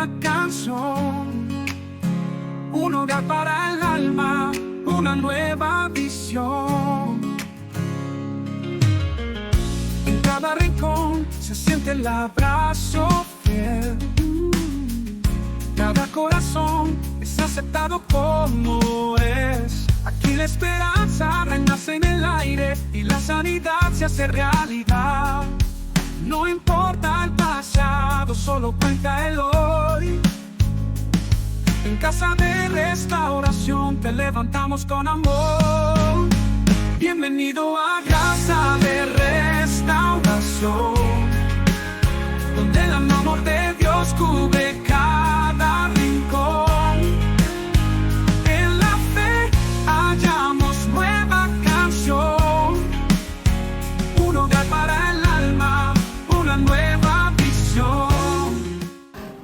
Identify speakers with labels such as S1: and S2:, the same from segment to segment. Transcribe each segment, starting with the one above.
S1: nueva canción, un hogar para el alma, una nueva visión. En cada rincón se siente el abrazo fiel. Cada corazón es aceptado como es. Aquí la esperanza renace en el aire y la sanidad se hace realidad. No importa el pasado, solo cuenta el hoy. En casa de restauración te levantamos con amor. Bienvenido a casa de restauración, donde el amor de Dios cubre cada rincón. En la fe hallamos nueva canción, un hogar para el alma, una nueva visión.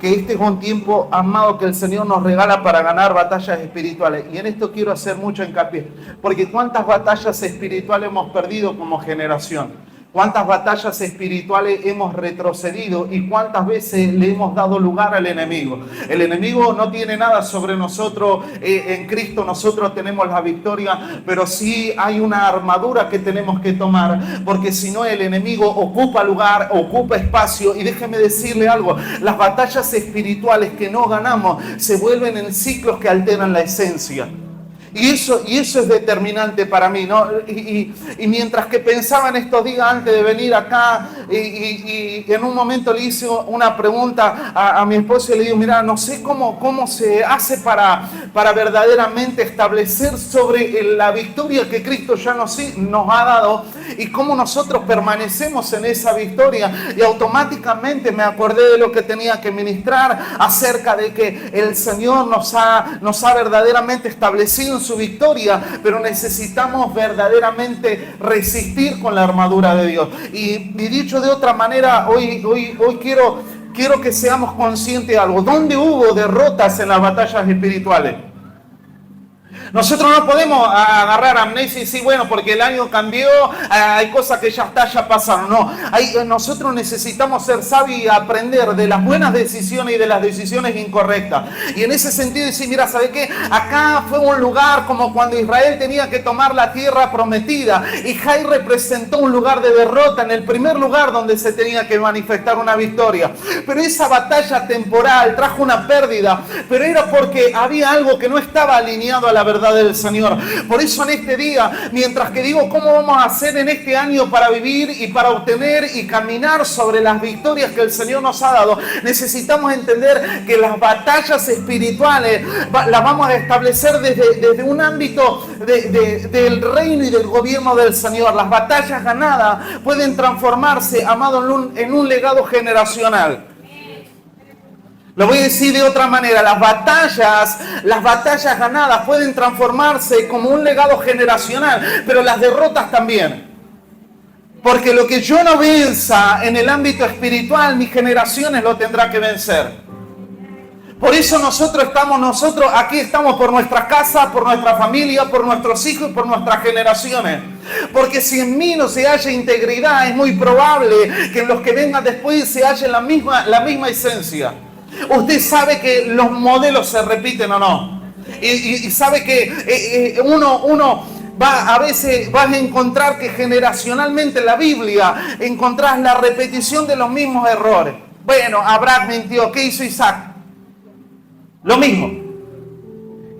S2: Que este es un tiempo, amado, que el Señor nos regala para ganar batallas espirituales. Y en esto quiero hacer mucho hincapié, porque cuántas batallas espirituales hemos perdido como generación. Cuántas batallas espirituales hemos retrocedido y cuántas veces le hemos dado lugar al enemigo. El enemigo no tiene nada sobre nosotros. En Cristo nosotros tenemos la victoria, pero sí hay una armadura que tenemos que tomar, porque si no el enemigo ocupa lugar, ocupa espacio. Y déjeme decirle algo, las batallas espirituales que no ganamos se vuelven en ciclos que alteran la esencia. Y eso es determinante para mí, ¿no? Y mientras que pensaba en estos días antes de venir acá, y en un momento le hice una pregunta a mi esposo y le digo, mira, no sé cómo se hace para verdaderamente establecer sobre la victoria que Cristo ya nos ha dado y cómo nosotros permanecemos en esa victoria. Y automáticamente me acordé de lo que tenía que ministrar acerca de que el Señor nos ha verdaderamente establecido su victoria, pero necesitamos verdaderamente resistir con la armadura de Dios. Y dicho de otra manera, hoy quiero que seamos conscientes de algo. ¿Dónde hubo derrotas en las batallas espirituales? Nosotros no podemos agarrar amnesia y decir, bueno, porque el año cambió, hay cosas que ya pasaron. No, nosotros necesitamos ser sabios y aprender de las buenas decisiones y de las decisiones incorrectas. Y en ese sentido decir, mira, ¿sabe qué? Acá fue un lugar como cuando Israel tenía que tomar la tierra prometida. Y Jai representó un lugar de derrota, en el primer lugar donde se tenía que manifestar una victoria. Pero esa batalla temporal trajo una pérdida, pero era porque había algo que no estaba alineado a la verdad del Señor. Por eso en este día, mientras que digo cómo vamos a hacer en este año para vivir y para obtener y caminar sobre las victorias que el Señor nos ha dado, necesitamos entender que las batallas espirituales las vamos a establecer desde un ámbito del reino y del gobierno del Señor. Las batallas ganadas pueden transformarse, amado, en un legado generacional. Lo voy a decir de otra manera, las batallas ganadas pueden transformarse como un legado generacional, pero las derrotas también. Porque lo que yo no venza en el ámbito espiritual, mis generaciones lo tendrán que vencer. Por eso nosotros aquí estamos por nuestra casa, por nuestra familia, por nuestros hijos y por nuestras generaciones. Porque si en mí no se halla integridad, es muy probable que en los que vengan después se halle la misma esencia. Usted sabe que los modelos se repiten o no. Y sabe que uno a veces vas a encontrar que generacionalmente en la Biblia encontrás la repetición de los mismos errores. Bueno, Abraham mintió. ¿Qué hizo Isaac? Lo mismo.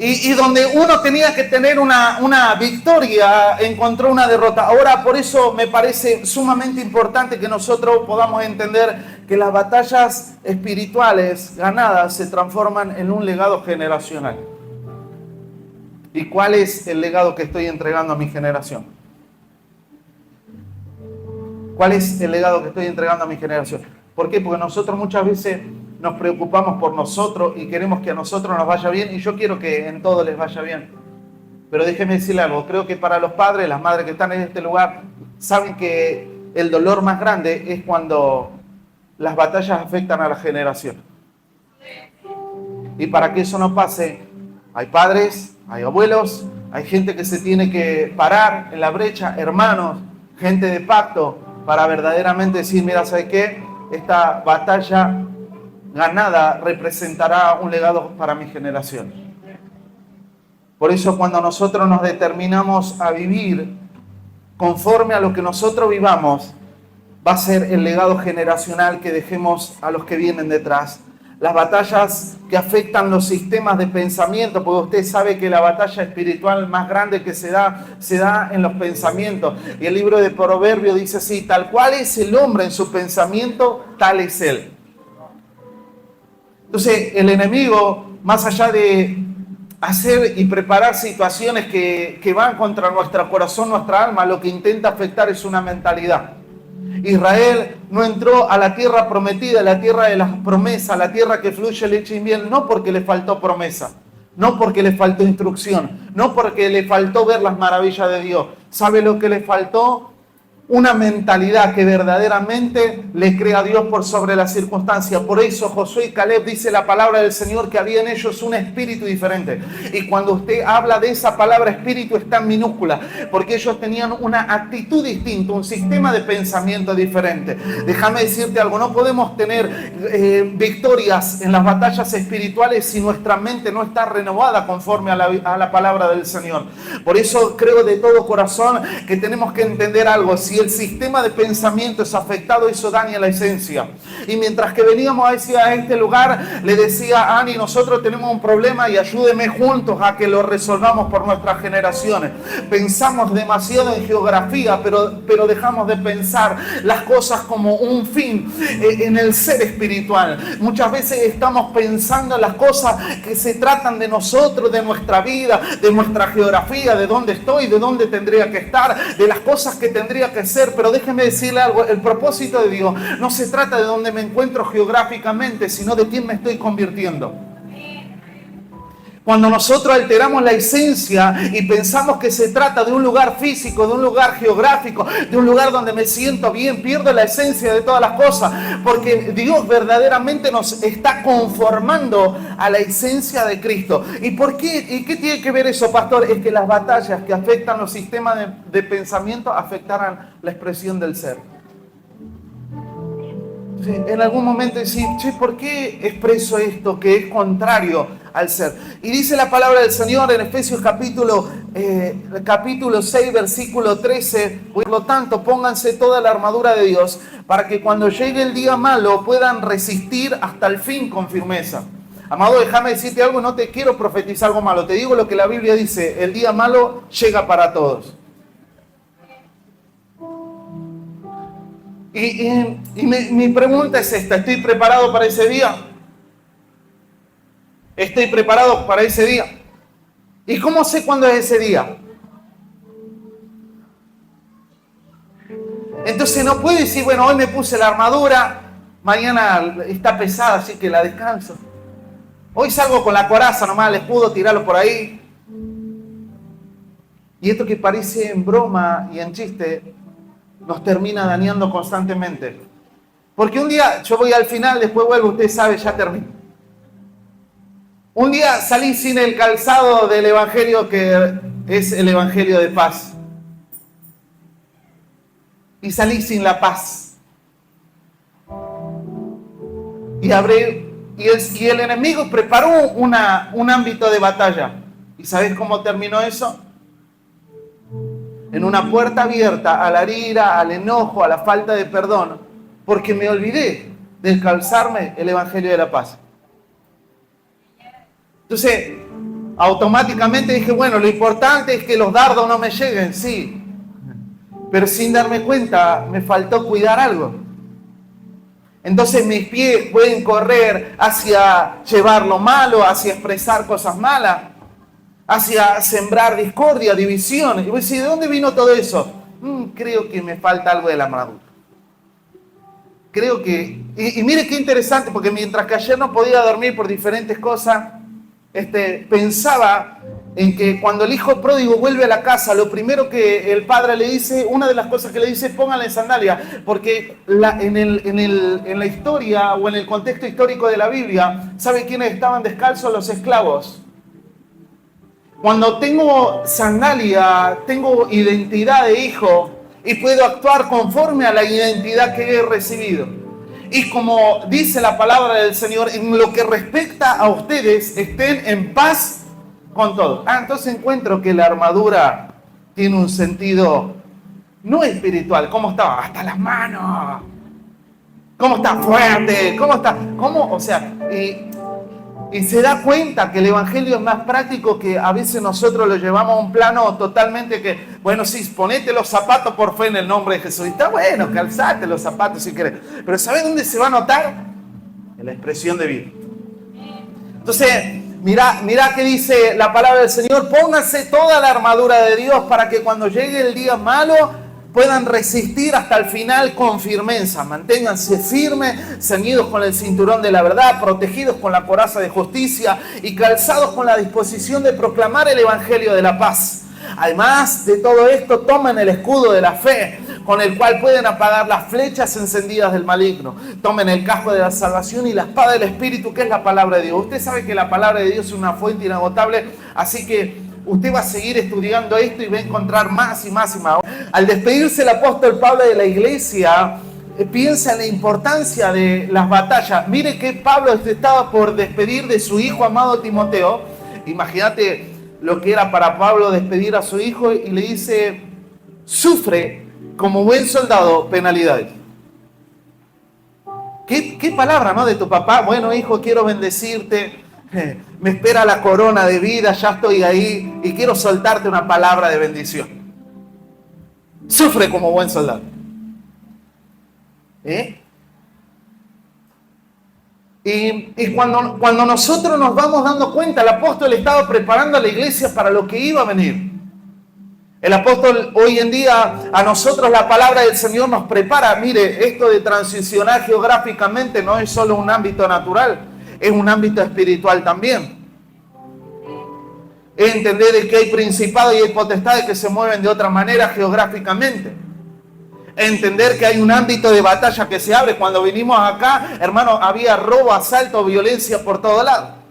S2: Y donde uno tenía que tener una victoria, encontró una derrota. Ahora, por eso me parece sumamente importante que nosotros podamos entender que las batallas espirituales ganadas se transforman en un legado generacional. ¿Y cuál es el legado que estoy entregando a mi generación? ¿Cuál es el legado que estoy entregando a mi generación? ¿Por qué? Porque nosotros muchas veces nos preocupamos por nosotros y queremos que a nosotros nos vaya bien, y yo quiero que en todo les vaya bien. Pero déjenme decirle algo, creo que para los padres, las madres que están en este lugar, saben que el dolor más grande es cuando las batallas afectan a la generación. Y para que eso no pase, hay padres, hay abuelos, hay gente que se tiene que parar en la brecha, hermanos, gente de pacto, para verdaderamente decir, mira, ¿sabes qué? Esta batalla ganada representará un legado para mi generación. Por eso cuando nosotros nos determinamos a vivir conforme a lo que nosotros vivamos, va a ser el legado generacional que dejemos a los que vienen detrás. Las batallas que afectan los sistemas de pensamiento, porque usted sabe que la batalla espiritual más grande que se da en los pensamientos. Y el libro de Proverbios dice así: tal cual es el hombre en su pensamiento, tal es él. Entonces el enemigo, más allá de hacer y preparar situaciones que van contra nuestro corazón, nuestra alma, lo que intenta afectar es una mentalidad. Israel no entró a la tierra prometida, la tierra de las promesas, la tierra que fluye leche y miel, no porque le faltó promesa, no porque le faltó instrucción, no porque le faltó ver las maravillas de Dios. ¿Sabe lo que le faltó? Una mentalidad que verdaderamente le crea a Dios por sobre las circunstancias. Por eso Josué y Caleb, dice la palabra del Señor, que había en ellos un espíritu diferente. Y cuando usted habla de esa palabra espíritu, está en minúscula, porque ellos tenían una actitud distinta, un sistema de pensamiento diferente. Déjame decirte algo: no podemos tener victorias en las batallas espirituales si nuestra mente no está renovada conforme a la palabra del Señor. Por eso creo de todo corazón que tenemos que entender algo: si el sistema de pensamiento es afectado, eso daña la esencia. Y mientras que veníamos a este lugar, le decía a Ani: nosotros tenemos un problema y ayúdeme juntos a que lo resolvamos por nuestras generaciones. Pensamos demasiado en geografía, pero dejamos de pensar las cosas como un fin en el ser espiritual. Muchas veces estamos pensando en las cosas que se tratan de nosotros, de nuestra vida, de nuestra geografía, de dónde estoy, de dónde tendría que estar, de las cosas que tendría que ser. Pero déjeme decirle algo: el propósito de Dios no se trata de dónde me encuentro geográficamente, sino de quién me estoy convirtiendo. Cuando nosotros alteramos la esencia y pensamos que se trata de un lugar físico, de un lugar geográfico, de un lugar donde me siento bien, pierdo la esencia de todas las cosas, porque Dios verdaderamente nos está conformando a la esencia de Cristo. ¿Y por qué? ¿Y qué tiene que ver eso, pastor? Es que las batallas que afectan los sistemas de pensamiento afectarán la expresión del ser. Sí, en algún momento decir: che, ¿por qué expreso esto que es contrario al ser? Y dice la palabra del Señor en Efesios capítulo 6, versículo 13: por lo tanto, pónganse toda la armadura de Dios, para que cuando llegue el día malo puedan resistir hasta el fin con firmeza. Amado, déjame decirte algo: no te quiero profetizar algo malo, te digo lo que la Biblia dice: el día malo llega para todos. Y mi pregunta es esta: ¿estoy preparado para ese día? ¿Estoy preparado para ese día? ¿Y cómo sé cuándo es ese día? Entonces no puedo decir: bueno, hoy me puse la armadura, mañana está pesada, así que la descanso. Hoy salgo con la coraza nomás, el escudo, tirarlo por ahí. Y esto que parece en broma y en chiste, nos termina dañando constantemente. Porque un día, yo voy al final, después vuelvo, usted sabe, ya termino. Un día salí sin el calzado del evangelio, que es el evangelio de paz. Y salí sin la paz. Y el enemigo preparó un ámbito de batalla. ¿Y sabes cómo terminó eso? En una puerta abierta a la ira, al enojo, a la falta de perdón, porque me olvidé de calzarme el evangelio de la paz. Entonces, automáticamente dije: bueno, lo importante es que los dardos no me lleguen, sí, pero sin darme cuenta me faltó cuidar algo. Entonces mis pies pueden correr hacia llevar lo malo, hacia expresar cosas malas, hacia sembrar discordia, división. Y voy a decir: ¿de dónde vino todo eso? Creo que me falta algo de la armadura. Creo que... Y mire qué interesante, porque mientras que ayer no podía dormir por diferentes cosas, pensaba en que cuando el hijo pródigo vuelve a la casa, lo primero que el padre le dice, una de las cosas que le dice: pónganle sandalias, porque en la historia o en el contexto histórico de la Biblia, ¿sabe quiénes estaban descalzos? Los esclavos. Cuando tengo sandalia, tengo identidad de hijo y puedo actuar conforme a la identidad que he recibido. Y como dice la palabra del Señor, en lo que respecta a ustedes, estén en paz con todos. Entonces encuentro que la armadura tiene un sentido no espiritual. ¿Cómo está? Hasta las manos. ¿Cómo está? Fuerte. ¿Cómo está? ¿Cómo? O sea, y se da cuenta que el evangelio es más práctico, que a veces nosotros lo llevamos a un plano totalmente que, bueno, sí, ponete los zapatos por fe en el nombre de Jesús. Y está bueno, calzate los zapatos si querés. Pero ¿sabés dónde se va a notar? En la expresión de vida. Entonces, mira que dice la palabra del Señor: pónganse toda la armadura de Dios para que cuando llegue el día malo puedan resistir hasta el final con firmeza. Manténganse firmes, ceñidos con el cinturón de la verdad, protegidos con la coraza de justicia y calzados con la disposición de proclamar el evangelio de la paz. Además de todo esto, tomen el escudo de la fe, con el cual pueden apagar las flechas encendidas del maligno. Tomen el casco de la salvación y la espada del Espíritu, que es la palabra de Dios. Usted sabe que la palabra de Dios es una fuente inagotable, así que usted va a seguir estudiando esto y va a encontrar más y más y más. Al despedirse el apóstol Pablo de la iglesia, piensa en la importancia de las batallas. Mire que Pablo estaba por despedir de su hijo amado Timoteo. Imagínate lo que era para Pablo despedir a su hijo, y le dice: sufre como buen soldado penalidades. ¿Qué palabra, ¿no? De tu papá. Bueno, hijo, quiero bendecirte. Me espera la corona de vida, ya estoy ahí y quiero soltarte una palabra de bendición. Sufre como buen soldado. Y cuando nosotros nos vamos dando cuenta, el apóstol estaba preparando a la iglesia para lo que iba a venir. El apóstol, hoy en día, a nosotros la palabra del Señor nos prepara. Mire, esto de transicionar geográficamente no es solo un ámbito natural, es un ámbito espiritual también. Es entender de que hay principados y hay potestades que se mueven de otra manera geográficamente. Entender que hay un ámbito de batalla que se abre. Cuando vinimos acá, hermano, había robo, asalto, violencia por todo lado.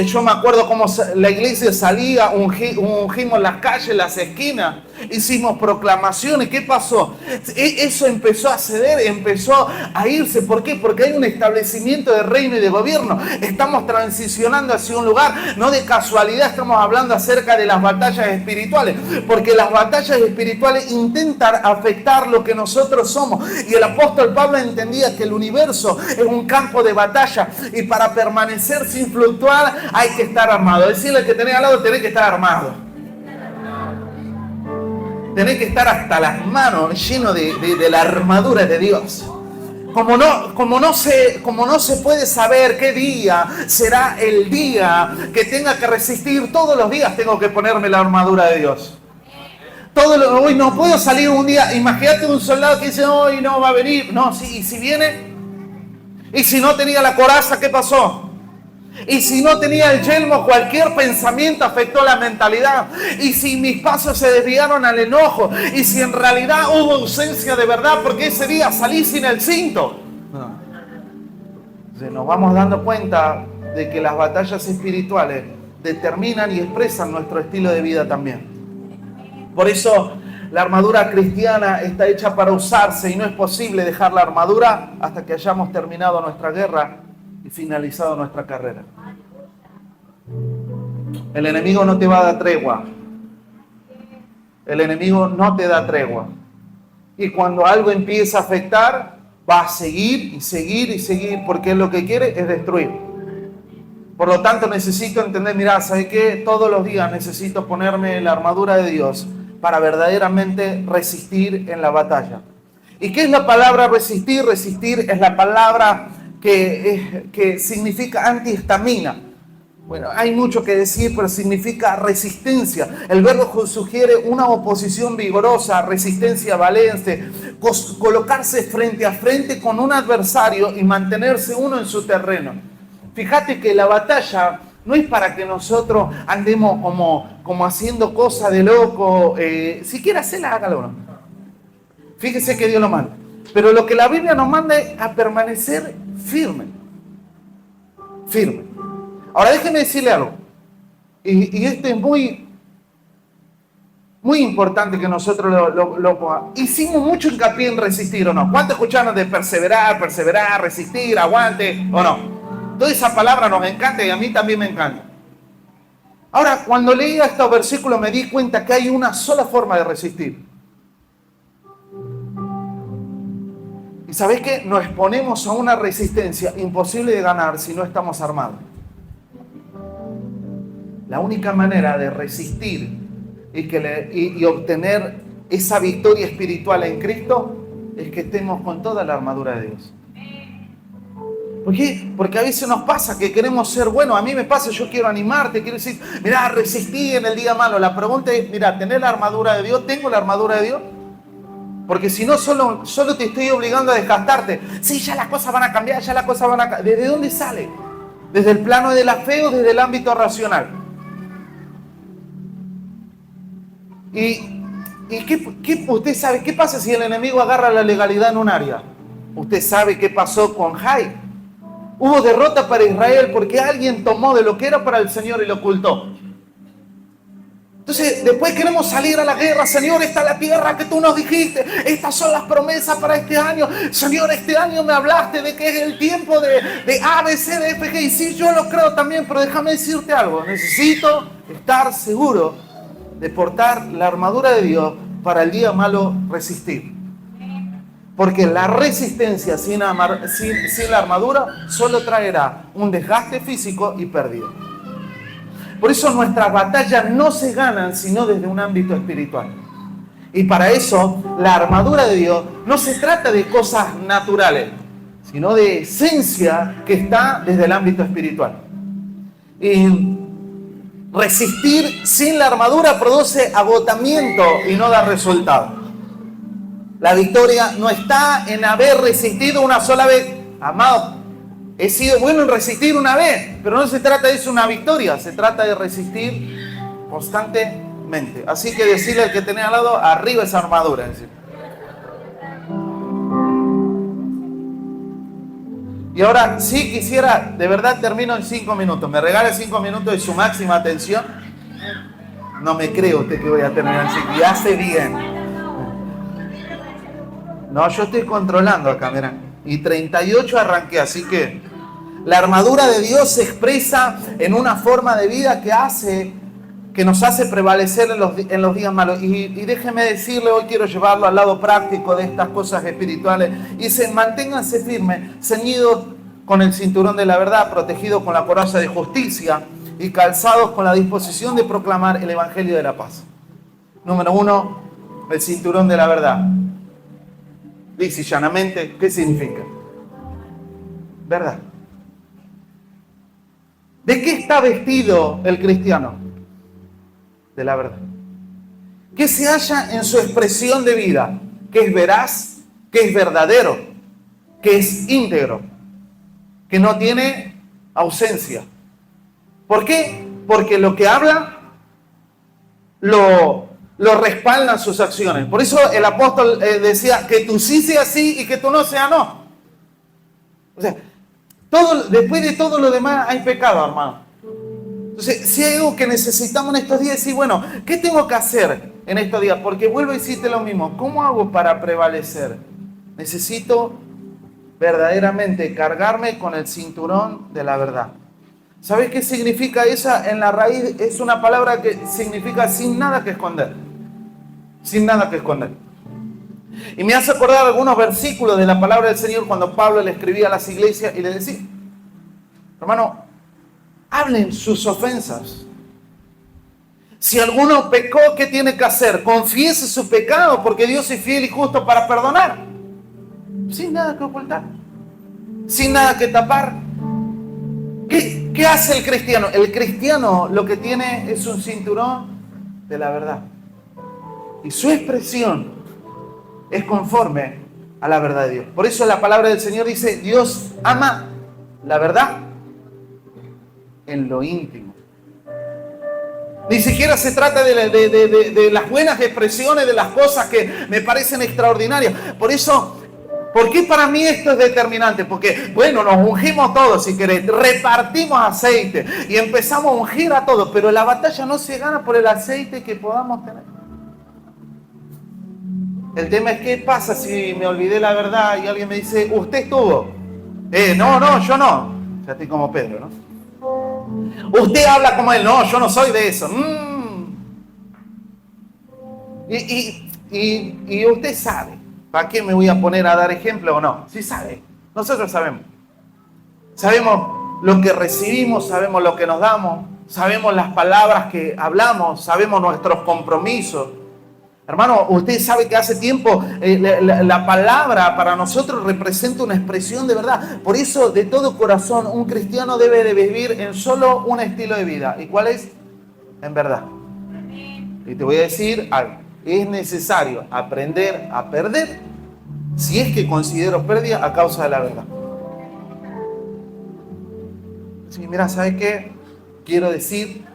S2: Yo me acuerdo cómo la iglesia salía, ungimos las calles, las esquinas, hicimos proclamaciones. ¿Qué pasó? Eso empezó a ceder, empezó a irse. ¿Por qué? Porque hay un establecimiento de reino y de gobierno. Estamos transicionando hacia un lugar, no de casualidad estamos hablando acerca de las batallas espirituales, porque las batallas espirituales intentan afectar lo que nosotros somos. Y el apóstol Pablo entendía que el universo es un campo de batalla, y para permanecer sin fluctuar hay que estar armado. Decirle al que tenés al lado: tenés que estar armado. Tenés que estar hasta las manos lleno de la armadura de Dios. Como no se puede saber qué día será el día que tenga que resistir, todos los días tengo que ponerme la armadura de Dios. Hoy no puedo salir un día. Imagínate un soldado que dice: hoy no va a venir. No, sí, y si viene, y si no tenía la coraza, ¿qué pasó? Y si no tenía el yelmo, cualquier pensamiento afectó la mentalidad. Y si mis pasos se desviaron al enojo, y si en realidad hubo ausencia de verdad, porque ese día salí sin el cinto. Entonces nos vamos dando cuenta de que las batallas espirituales determinan y expresan nuestro estilo de vida también. Por eso la armadura cristiana está hecha para usarse, y no es posible dejar la armadura hasta que hayamos terminado nuestra guerra y finalizado nuestra carrera. El enemigo no te va a dar tregua. El enemigo no te da tregua. Y cuando algo empieza a afectar, va a seguir y seguir y seguir, porque él lo que quiere es destruir. Por lo tanto, necesito entender, mirá, ¿sabes qué? Todos los días necesito ponerme la armadura de Dios para verdaderamente resistir en la batalla. ¿Y qué es la palabra resistir? Resistir es la palabra que significa antihistamina. Bueno, hay mucho que decir, pero significa resistencia. El verbo sugiere una oposición vigorosa, resistencia valente, colocarse frente a frente con un adversario y mantenerse uno en su terreno. Fíjate que la batalla no es para que nosotros andemos como haciendo cosas de loco. Si quiere hacerla, hágalo, ¿no? Fíjese que Dios lo manda. Pero lo que la Biblia nos manda es a permanecer firme. Firme. Ahora déjeme decirle algo. Y esto es muy Muy importante que nosotros lo pongamos. Hicimos mucho hincapié en resistir, ¿o no? ¿Cuántos escucharon de perseverar, resistir, aguante, o no? Toda esa palabra nos encanta y a mí también me encanta. Ahora, cuando leía estos versículos me di cuenta que hay una sola forma de resistir. ¿Y sabés qué? Nos exponemos a una resistencia imposible de ganar si no estamos armados. La única manera de resistir y obtener esa victoria espiritual en Cristo es que estemos con toda la armadura de Dios. ¿Por qué? Porque a veces nos pasa que queremos ser buenos. A mí me pasa, yo quiero animarte, quiero decir, mirá, resistí en el día malo. La pregunta es, mirá, ¿tenés la armadura de Dios? ¿Tengo la armadura de Dios? Porque si no, solo te estoy obligando a desgastarte. Sí, ya las cosas van a cambiar, ya las cosas van a cambiar. ¿Desde dónde sale? ¿Desde el plano de la fe o desde el ámbito racional? ¿Y usted sabe qué pasa si el enemigo agarra la legalidad en un área? Usted sabe qué pasó con Jai. Hubo derrota para Israel porque alguien tomó de lo que era para el Señor y lo ocultó. Entonces, después queremos salir a la guerra. Señor, esta es la tierra que tú nos dijiste. Estas son las promesas para este año. Señor, este año me hablaste de que es el tiempo de A, B, C, D, F, G. Y sí, yo lo creo también, pero déjame decirte algo. Necesito estar seguro de portar la armadura de Dios para el día malo resistir. Porque la resistencia sin la armadura solo traerá un desgaste físico y pérdida. Por eso nuestras batallas no se ganan sino desde un ámbito espiritual. Y para eso la armadura de Dios no se trata de cosas naturales, sino de esencia que está desde el ámbito espiritual. Y resistir sin la armadura produce agotamiento y no da resultado. La victoria no está en haber resistido una sola vez. Amado, he sido bueno en resistir una vez, pero no se trata de eso una victoria, se trata de resistir constantemente. Así que decirle al que tenés al lado, arriba esa armadura. Y ahora sí quisiera, de verdad termino en 5 minutos. ¿Me regala 5 minutos de su máxima atención? No me creo usted que voy a terminar en 5. Y hace bien. No, yo estoy controlando acá, miren. Y 38 arranqué, así que la armadura de Dios se expresa en una forma de vida que nos hace prevalecer en los días malos. Y déjeme decirle, hoy quiero llevarlo al lado práctico de estas cosas espirituales. Y dice, manténganse firmes, ceñidos con el cinturón de la verdad, protegidos con la coraza de justicia y calzados con la disposición de proclamar el evangelio de la paz. Número 1, el cinturón de la verdad. Lisa y llanamente, ¿qué significa? Verdad. ¿De qué está vestido el cristiano? De la verdad. ¿Qué se halla en su expresión de vida? Que es veraz, que es verdadero, que es íntegro, que no tiene ausencia. ¿Por qué? Porque lo que habla lo respaldan sus acciones. Por eso el apóstol decía que tú sí seas sí y que tú no seas no. O sea, después de todo lo demás hay pecado, hermano. Entonces, si hay algo que necesitamos en estos días, sí, bueno, ¿qué tengo que hacer en estos días? Porque vuelvo a decirte lo mismo. ¿Cómo hago para prevalecer? Necesito verdaderamente cargarme con el cinturón de la verdad. ¿Sabes qué significa esa? En la raíz es una palabra que significa sin nada que esconder. Sin nada que esconder. Y me hace acordar algunos versículos de la palabra del Señor cuando Pablo le escribía a las iglesias y le decía, hermano, hablen sus ofensas. Si alguno pecó, ¿qué tiene que hacer? Confiese su pecado, porque Dios es fiel y justo para perdonar. Sin nada que ocultar. Sin nada que tapar. ¿Qué hace el cristiano? El cristiano lo que tiene es un cinturón de la verdad. Y su expresión es conforme a la verdad de Dios. Por eso la palabra del Señor dice, Dios ama la verdad en lo íntimo. Ni siquiera se trata de las buenas expresiones, de las cosas que me parecen extraordinarias. Por eso, ¿por qué para mí esto es determinante? Porque, bueno, nos ungimos todos, si querés, repartimos aceite y empezamos a ungir a todos, pero la batalla no se gana por el aceite que podamos tener. El tema es qué pasa si me olvidé la verdad y alguien me dice, ¿usted estuvo? No, yo no. Ya estoy como Pedro, ¿no? Usted habla como él. No, yo no soy de eso. Y usted sabe. ¿Para qué me voy a poner a dar ejemplo o no? Sí sabe. Nosotros sabemos. Sabemos lo que recibimos, sabemos lo que nos damos, sabemos las palabras que hablamos, sabemos nuestros compromisos. Hermano, usted sabe que hace tiempo la palabra para nosotros representa una expresión de verdad. Por eso, de todo corazón, un cristiano debe de vivir en solo un estilo de vida. ¿Y cuál es? En verdad. Y te voy a decir algo. Es necesario aprender a perder si es que considero pérdida a causa de la verdad. Sí, mira, ¿sabes qué? Quiero decir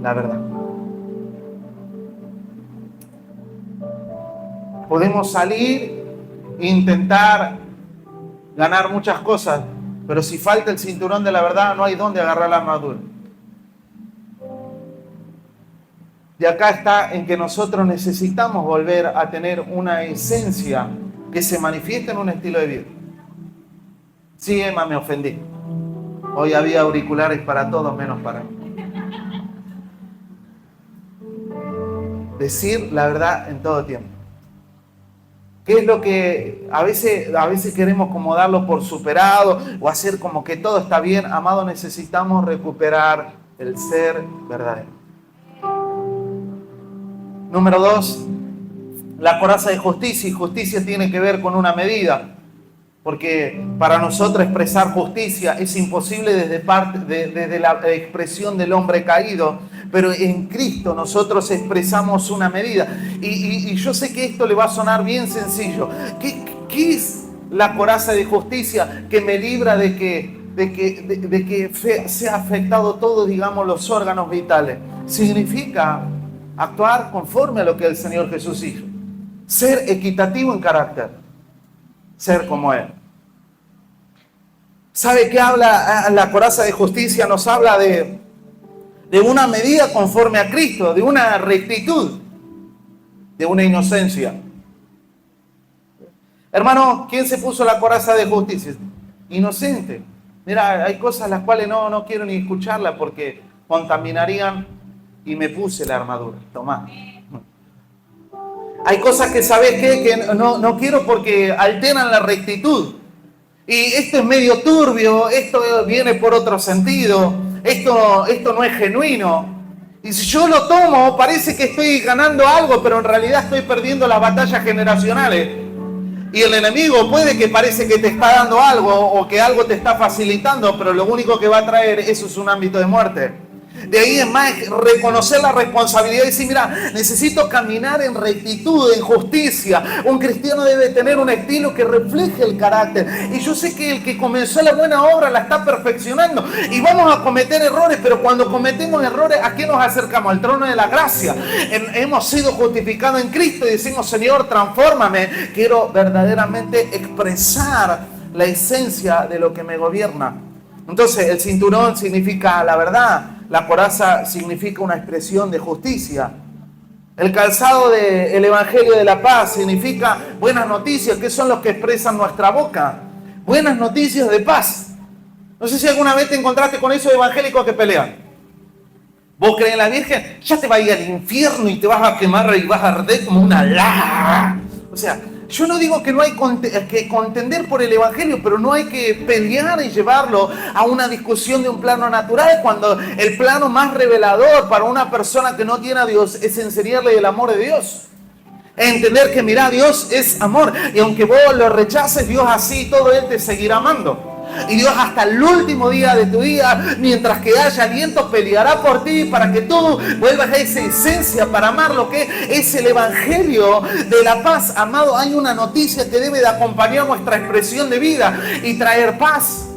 S2: la verdad. Podemos salir e intentar ganar muchas cosas, pero si falta el cinturón de la verdad, no hay dónde agarrar la armadura. Y acá está en que nosotros necesitamos volver a tener una esencia que se manifieste en un estilo de vida. Sí, Emma, me ofendí. Hoy había auriculares para todos menos para mí. Decir la verdad en todo tiempo. ¿Qué es lo que a veces queremos como darlo por superado o hacer como que todo está bien? Amado, necesitamos recuperar el ser verdadero. Número 2, la coraza de justicia. Y justicia tiene que ver con una medida. Porque para nosotros expresar justicia es imposible desde la expresión del hombre caído. Pero en Cristo nosotros expresamos una medida. Y yo sé que esto le va a sonar bien sencillo. ¿Qué es la coraza de justicia que me libra de que sea afectado todo, digamos, los órganos vitales? Significa actuar conforme a lo que el Señor Jesús hizo. Ser equitativo en carácter. Ser como Él. ¿Sabe qué habla la coraza de justicia? Nos habla de una medida conforme a Cristo, de una rectitud, de una inocencia. Hermano, ¿quién se puso la coraza de justicia? Inocente. Mira, hay cosas las cuales no quiero ni escucharlas porque contaminarían y me puse la armadura. Tomá. Hay cosas que, ¿sabes qué? Que no quiero porque alteran la rectitud. Y esto es medio turbio, esto viene por otro sentido, esto no es genuino. Y si yo lo tomo, parece que estoy ganando algo, pero en realidad estoy perdiendo las batallas generacionales. Y el enemigo puede que parece que te está dando algo o que algo te está facilitando, pero lo único que va a traer eso es un ámbito de muerte. De ahí es más reconocer la responsabilidad y decir, mira, necesito caminar en rectitud, en justicia. Un cristiano debe tener un estilo que refleje el carácter. Y yo sé que el que comenzó la buena obra la está perfeccionando. Y vamos a cometer errores, pero cuando cometemos errores, ¿a qué nos acercamos? Al trono de la gracia. Hemos sido justificados en Cristo y decimos, Señor, transfórmame. Quiero verdaderamente expresar la esencia de lo que me gobierna. Entonces, el cinturón significa la verdad. La coraza significa una expresión de justicia. El calzado del Evangelio de la Paz significa buenas noticias, que son los que expresan nuestra boca. Buenas noticias de paz. No sé si alguna vez te encontraste con esos evangélicos que pelean. Vos crees en la Virgen, ya te vas a ir al infierno y te vas a quemar y vas a arder como una lava. O sea, yo no digo que no hay que contender por el Evangelio, pero no hay que pelear y llevarlo a una discusión de un plano natural, cuando el plano más revelador para una persona que no tiene a Dios es enseñarle el amor de Dios. Entender que, mira, Dios es amor, y aunque vos lo rechaces, Dios así todo Él te seguirá amando. Y Dios hasta el último día de tu vida, mientras que haya aliento, peleará por ti para que tú vuelvas a esa esencia para amar lo que es el Evangelio de la paz. Amado, hay una noticia que debe de acompañar nuestra expresión de vida y traer paz.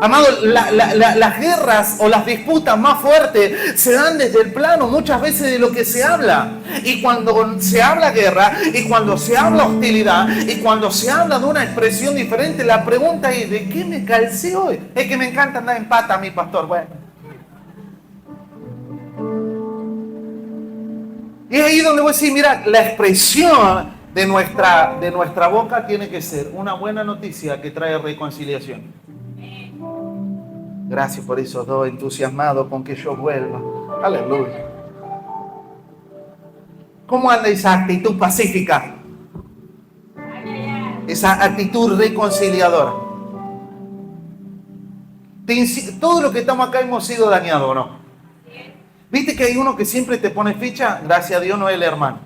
S2: Amado, las guerras o las disputas más fuertes se dan desde el plano muchas veces de lo que se habla. Y cuando se habla guerra, y cuando se habla hostilidad, y cuando se habla de una expresión diferente, la pregunta es, ¿de qué me calcé hoy? Es que me encanta andar en pata a mi pastor. Bueno. Y es ahí donde voy a decir, mira, la expresión de nuestra boca tiene que ser una buena noticia que trae reconciliación. Gracias por esos dos entusiasmados con que yo vuelva. Aleluya. ¿Cómo anda esa actitud pacífica? Esa actitud reconciliadora. Todo lo que estamos acá hemos sido dañados, ¿o no? ¿Viste que hay uno que siempre te pone ficha? Gracias a Dios no es el hermano.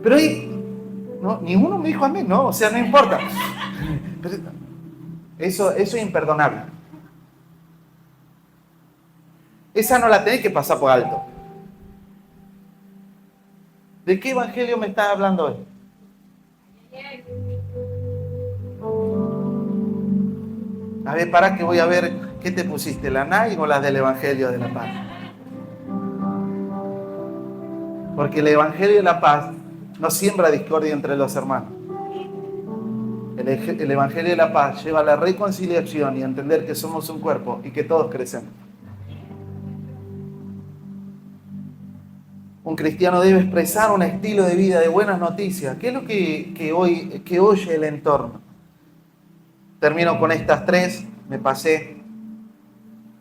S2: Pero ahí, no, ninguno me dijo a mí, ¿no? O sea, no importa. Pero eso es imperdonable. Esa no la tenés que pasar por alto. ¿De qué evangelio me estás hablando hoy? A ver, para que voy a ver qué te pusiste, la NAI o las del Evangelio de la Paz. Porque el Evangelio de la Paz no siembra discordia entre los hermanos. El Evangelio de la Paz lleva a la reconciliación y a entender que somos un cuerpo y que todos crecemos. Un cristiano debe expresar un estilo de vida de buenas noticias. ¿Qué es lo que oye el entorno? Termino con estas tres, me pasé.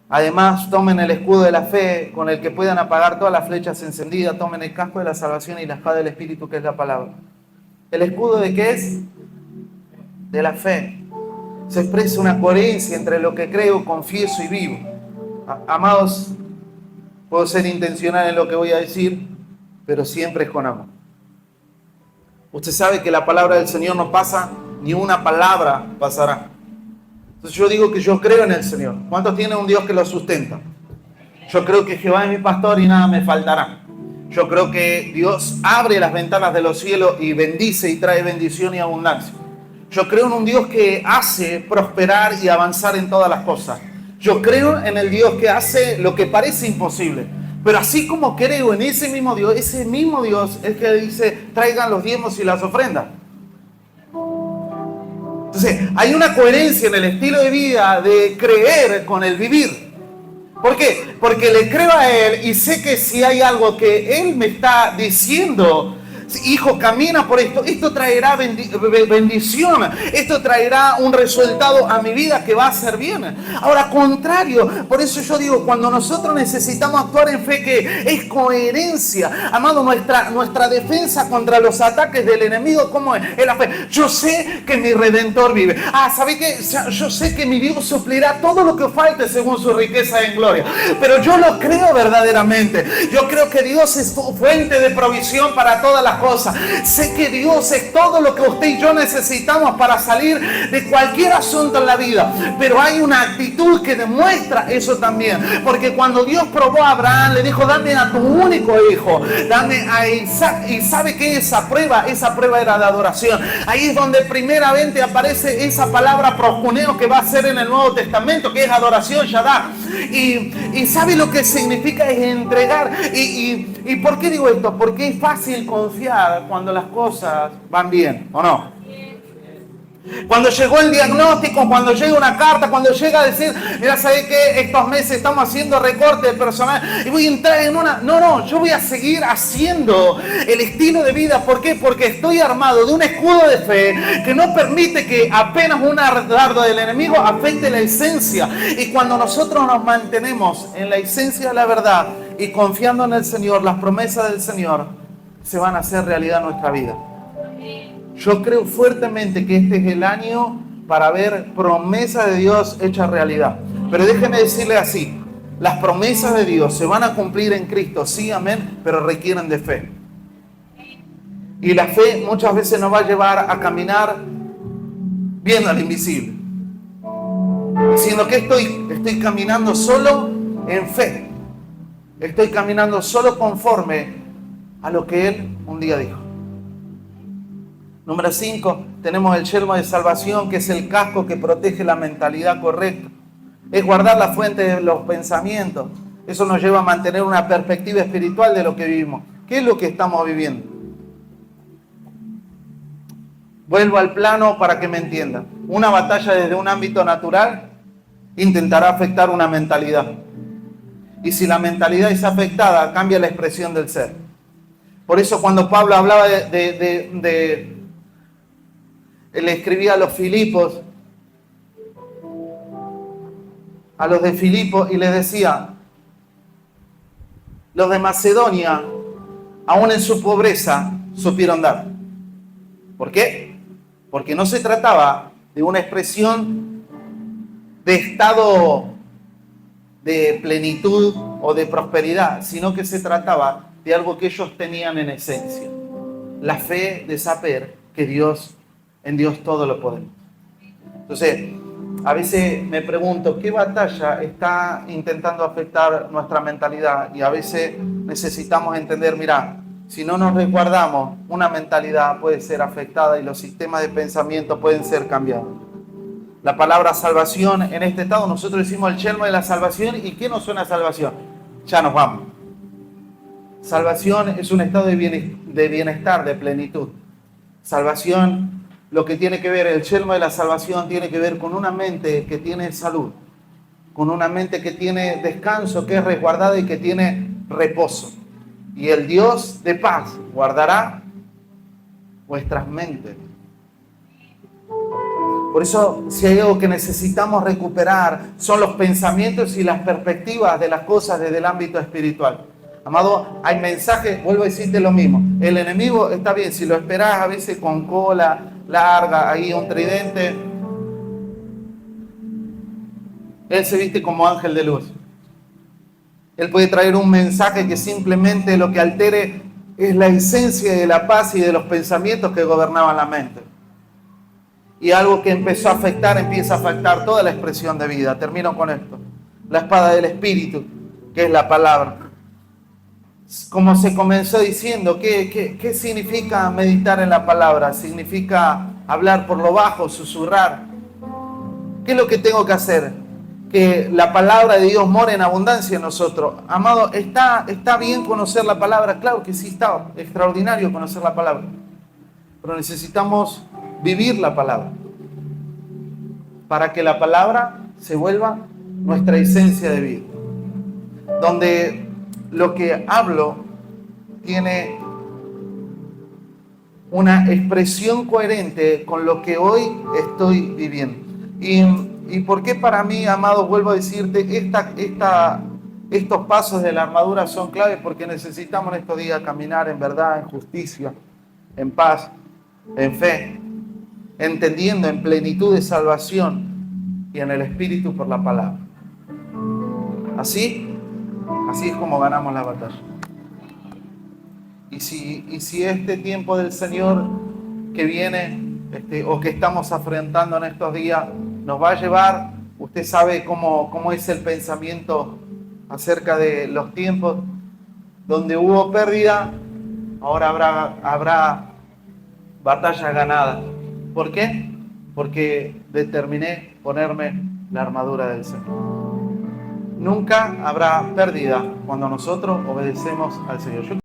S2: Además, tomen el escudo de la fe con el que puedan apagar todas las flechas encendidas. Tomen el casco de la salvación y la espada del Espíritu, que es la palabra. ¿El escudo de qué es? De la fe. Se expresa una coherencia entre lo que creo, confieso y vivo. Amados, puedo ser intencional en lo que voy a decir, pero siempre es con amor. Usted sabe que la palabra del Señor no pasa, ni una palabra pasará. Entonces yo digo que yo creo en el Señor. ¿Cuántos tienen un Dios que lo sustenta? Yo creo que Jehová es mi pastor y nada me faltará. Yo creo que Dios abre las ventanas de los cielos y bendice y trae bendición y abundancia. Yo creo en un Dios que hace prosperar y avanzar en todas las cosas. Yo creo en el Dios que hace lo que parece imposible. Pero así como creo en ese mismo Dios es el que dice, traigan los diezmos y las ofrendas. Entonces, hay una coherencia en el estilo de vida de creer con el vivir. ¿Por qué? Porque le creo a Él y sé que si hay algo que Él me está diciendo, hijo, camina por esto, esto traerá bendición, esto traerá un resultado a mi vida que va a ser bien. Ahora, contrario, por eso yo digo, cuando nosotros necesitamos actuar en fe, que es coherencia, amado, nuestra defensa contra los ataques del enemigo, ¿cómo es? Es la fe. Yo sé que mi Redentor vive. ¿Sabéis qué? Yo sé que mi Dios suplirá todo lo que falte según su riqueza en gloria. Pero yo lo creo verdaderamente. Yo creo que Dios es fuente de provisión para todas las cosas. Sé que Dios es todo lo que usted y yo necesitamos para salir de cualquier asunto en la vida. Pero hay una actitud que demuestra eso también. Porque cuando Dios probó a Abraham, le dijo, dame a tu único hijo, dame a Isaac. Y sabe que esa prueba era de adoración. Ahí es donde primeramente aparece esa palabra proskuneo que va a ser en el Nuevo Testamento, que es adoración, Shaddai. Y sabe lo que significa es entregar. ¿Y por qué digo esto? Porque es fácil confiar cuando las cosas van bien, ¿o no? Cuando llegó el diagnóstico, cuando llega una carta, cuando llega a decir, mira, ¿sabes qué? Estos meses estamos haciendo recorte de personal y voy a entrar en una... No, yo voy a seguir haciendo el estilo de vida. ¿Por qué? Porque estoy armado de un escudo de fe que no permite que apenas un dardo del enemigo afecte la esencia. Y cuando nosotros nos mantenemos en la esencia de la verdad y confiando en el Señor, las promesas del Señor se van a hacer realidad en nuestra vida. Yo creo fuertemente que este es el año para ver promesas de Dios hechas realidad. Pero déjeme decirle así, las promesas de Dios se van a cumplir en Cristo, sí, amén, pero requieren de fe. Y la fe muchas veces nos va a llevar a caminar viendo al invisible. Diciendo que estoy caminando solo en fe. Estoy caminando solo conforme a lo que Él un día dijo. Número 5, tenemos el yelmo de salvación, que es el casco que protege la mentalidad correcta. Es guardar la fuente de los pensamientos. Eso nos lleva a mantener una perspectiva espiritual de lo que vivimos. ¿Qué es lo que estamos viviendo? Vuelvo al plano para que me entiendan. Una batalla desde un ámbito natural intentará afectar una mentalidad. Y si la mentalidad es afectada, cambia la expresión del ser. Por eso cuando Pablo hablaba él escribía a los Filipos, a los de Filipos, y les decía, los de Macedonia, aún en su pobreza, supieron dar. ¿Por qué? Porque no se trataba de una expresión de estado de plenitud o de prosperidad, sino que se trataba de algo que ellos tenían en esencia. La fe de saber que en Dios todo lo podemos. Entonces, a veces me pregunto, ¿qué batalla está intentando afectar nuestra mentalidad? Y a veces necesitamos entender, mira, si no nos resguardamos, una mentalidad puede ser afectada y los sistemas de pensamiento pueden ser cambiados. La palabra salvación en este estado, nosotros decimos el yelmo de la salvación. ¿Y qué nos suena a salvación? Ya nos vamos. Salvación es un estado de bienestar, de plenitud. Salvación, lo que tiene que ver, el yelmo de la salvación tiene que ver con una mente que tiene salud, con una mente que tiene descanso, que es resguardada y que tiene reposo. Y el Dios de paz guardará vuestras mentes. Por eso, si hay algo que necesitamos recuperar, son los pensamientos y las perspectivas de las cosas desde el ámbito espiritual. Amado, hay mensajes, vuelvo a decirte lo mismo. El enemigo está bien, si lo esperás a veces con cola larga, ahí un tridente. Él se viste como ángel de luz. Él puede traer un mensaje que simplemente lo que altere es la esencia de la paz y de los pensamientos que gobernaban la mente. Y algo que empieza a afectar toda la expresión de vida. Termino con esto. La espada del Espíritu, que es la palabra. Como se comenzó diciendo, ¿qué significa meditar en la palabra? Significa hablar por lo bajo, susurrar. ¿Qué es lo que tengo que hacer? Que la palabra de Dios more en abundancia en nosotros. Amado, ¿está bien conocer la palabra? Claro que sí, está extraordinario conocer la palabra. Pero necesitamos vivir la palabra para que la palabra se vuelva nuestra esencia de vida, donde lo que hablo tiene una expresión coherente con lo que hoy estoy viviendo. ¿Y por qué para mí, amado, vuelvo a decirte, estos pasos de la armadura son claves? Porque necesitamos en estos días caminar en verdad, en justicia, en paz, en fe, entendiendo en plenitud de salvación y en el Espíritu por la palabra. Así es como ganamos la batalla. Y si este tiempo del Señor que viene o que estamos afrontando en estos días nos va a llevar, usted sabe cómo es el pensamiento acerca de los tiempos donde hubo pérdida, ahora habrá batalla ganada. ¿Por qué? Porque determiné ponerme la armadura del Señor. Nunca habrá pérdida cuando nosotros obedecemos al Señor.